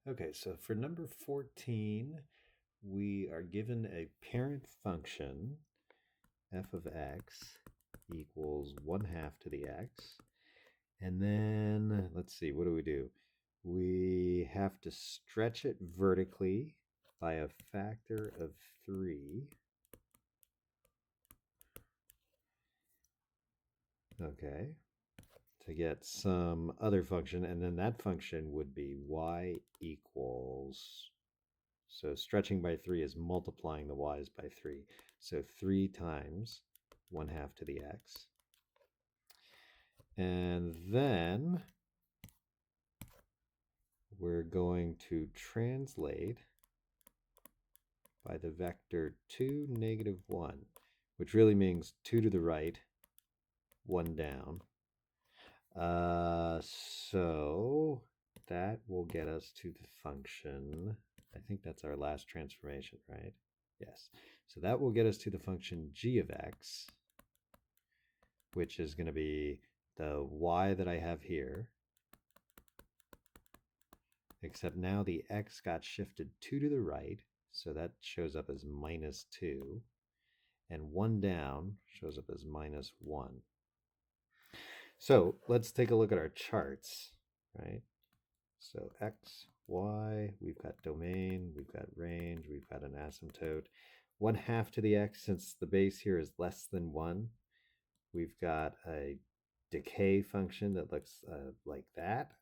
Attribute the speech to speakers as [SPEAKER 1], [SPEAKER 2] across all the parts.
[SPEAKER 1] Okay, so for number 14, we are given a parent function, f of x equals 1/2 to the x. And then, let's see, what do? We have to stretch it vertically by a factor of 3. Okay, to get some other function, and then that function would be y equals, so stretching by 3 is multiplying the y's by 3. So 3 times 1/2 to the x. And then we're going to translate by the vector 2, -1, which really means 2 to the right, 1 down. So that will get us to the function. I think that's our last transformation, right? Yes. So that will get us to the function g of x, which is going to be the y that I have here, except now the x got shifted 2 to the right, so that shows up as -2, and 1 down shows up as -1. So let's take a look at our charts, right? So x, y, we've got domain, we've got range, we've got an asymptote. 1/2 to the x, since the base here is less than 1, we've got a decay function that looks like that.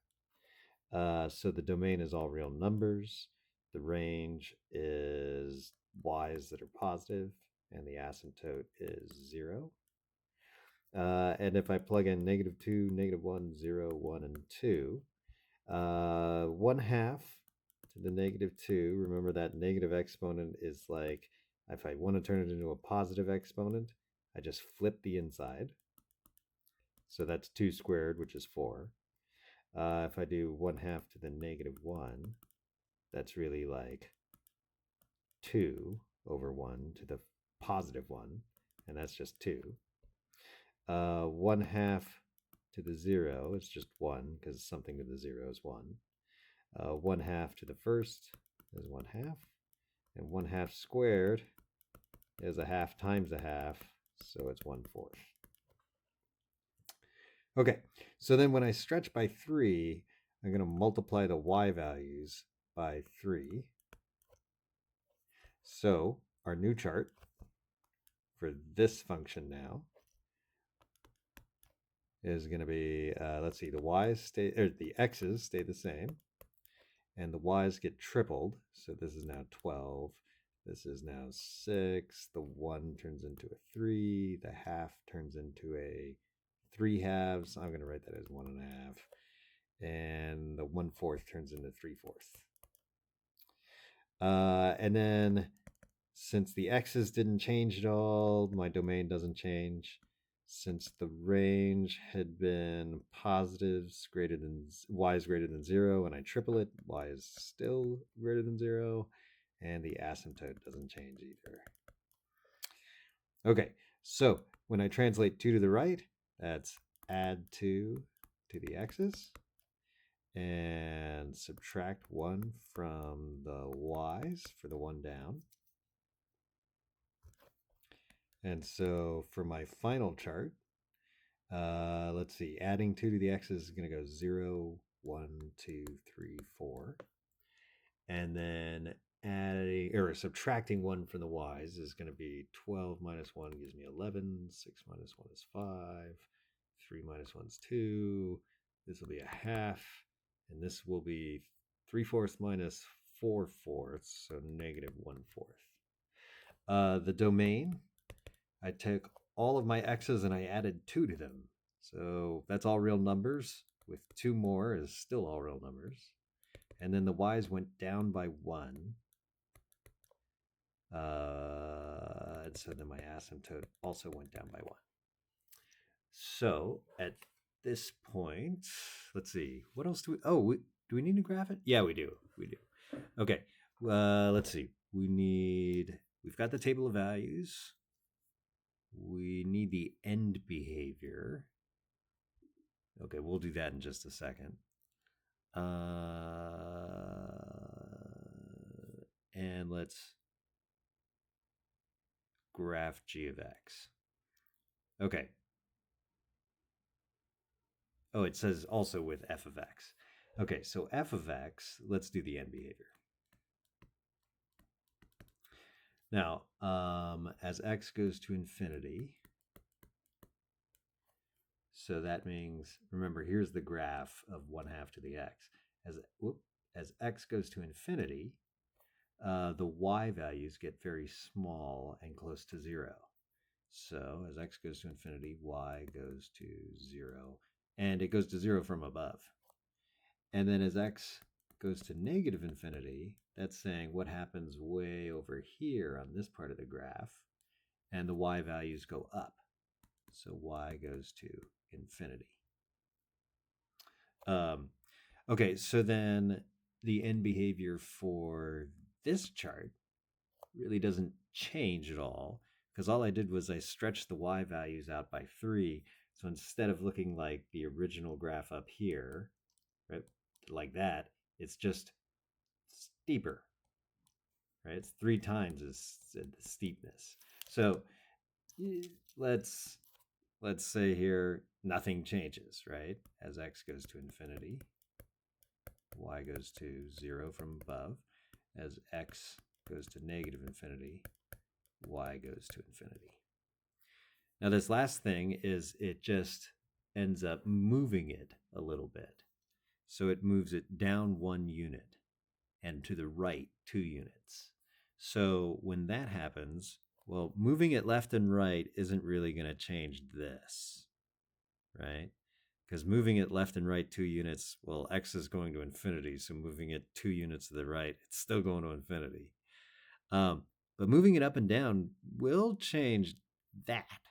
[SPEAKER 1] So the domain is all real numbers. The range is y's that are positive, and the asymptote is 0. And if I plug in -2, -1, 0, 1, and 2, 1/2 to the -2, remember that negative exponent is like, if I want to turn it into a positive exponent, I just flip the inside. So that's 2 squared, which is 4. If I do 1/2 to the -1, that's really like 2 over 1 to the positive 1, and that's just 2. 1/2 to the 0 is just 1, because something to the 0 is 1. 1/2 to the first is 1/2, and 1/2 squared is 1/2 times 1/2, so it's 1/4. Okay, so then when I stretch by 3, I'm going to multiply the y values by 3. So our new chart for this function now is going to be, let's see, the y's stay, or the x's stay the same, and the y's get tripled. So this is now 12. This is now 6. The 1 turns into a 3. The half turns into a 3/2. I'm going to write that as 1/2. And the 1/4 turns into 3/4. And then since the x's didn't change at all, my domain doesn't change. Since the range had been positives greater than y is greater than 0, and I triple it, y is still greater than 0, and the asymptote doesn't change either. Okay, so when I translate 2 to the right, that's add 2 to the x's, and subtract 1 from the y's for the 1 down. And so for my final chart, let's see, adding 2 to the x's is going to go 0, 1, 2, 3, 4. And then adding or subtracting 1 from the y's is going to be 12 minus 1 gives me 11, 6 minus 1 is 5, 3 minus 1 is 2. This will be a half, and this will be 3/4 minus 4/4, so -1/4. The domain, I took all of my x's and I added 2 to them. So that's all real numbers, with 2 more is still all real numbers. And then the y's went down by 1. And so then my asymptote also went down by 1. So at this point, let's see, what else do we, do we need to graph it? Yeah, we do. Okay, let's see. We've got the table of values. We need the end behavior. Okay, we'll do that in just a second. and let's graph g of x. Okay. Oh, it says also with f of x. Okay, so f of x, let's do the end behavior. Now, as x goes to infinity, so that means, remember, here's the graph of 1/2 to the x. As x goes to infinity, the y values get very small and close to 0. So as x goes to infinity, y goes to 0. And it goes to 0 from above. And then as x goes to negative infinity, that's saying what happens way over here on this part of the graph, and the y values go up. So y goes to infinity. Okay, so then the end behavior for this chart really doesn't change at all, because all I did was I stretched the y values out by 3. So instead of looking like the original graph up here, right, like that, it's just steeper, right? It's 3 times as the steepness. So let's say here nothing changes, right? As x goes to infinity, y goes to 0 from above. As x goes to negative infinity, y goes to infinity. Now this last thing is it just ends up moving it a little bit. So it moves it down 1 unit and to the right 2 units. So when that happens, well, moving it left and right isn't really going to change this, right? Because moving it left and right 2 units, well, x is going to infinity, so moving it 2 units to the right, it's still going to infinity. But moving it up and down will change that.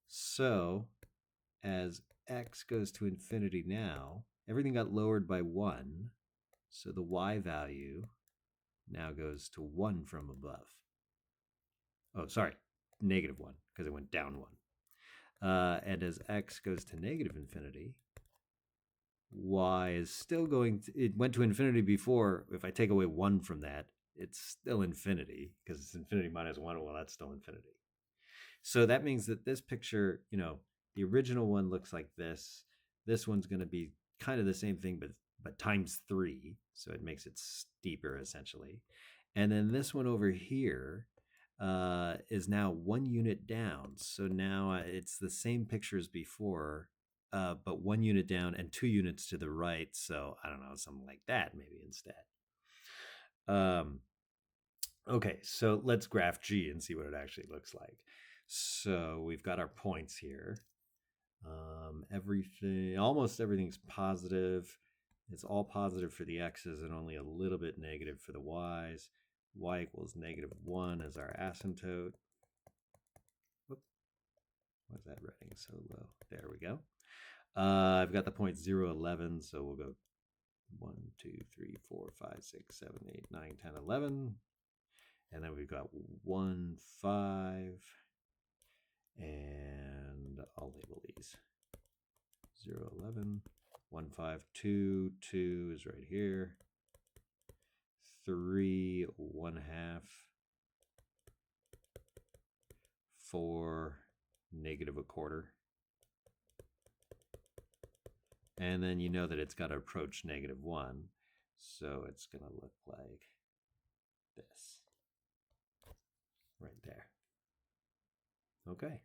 [SPEAKER 1] So as x goes to infinity now, everything got lowered by 1, so the y value now goes to 1 from above. Oh, sorry, negative 1, because it went down 1. And as x goes to negative infinity, y is still going to, it went to infinity before. If I take away 1 from that, it's still infinity, because it's infinity minus 1. Well, that's still infinity. So that means that this picture, the original one looks like this. This one's going to be kind of the same thing, but times 3. So it makes it steeper, essentially. And then this one over here is now 1 unit down. So now it's the same picture as before, but 1 unit down and 2 units to the right. So I don't know, something like that maybe instead. Okay, so let's graph G and see what it actually looks like. So we've got our points here. Almost everything's positive. It's all positive for the x's and only a little bit negative for the y's. Y equals -1 as our asymptote. Whoop. Why is that writing so low? There we go. I've got the point 0, 11, so we'll go 1, 2, 3, 4, 5, 6, 7, 8, 9, 10, 11. And then we've got 1, 5, and I'll label these 0, 11, 1, 5, 2, 2 is right here, 3, 1/2, 4, -1/4. And then you know that it's got to approach -1, so it's going to look like this right there. Okay.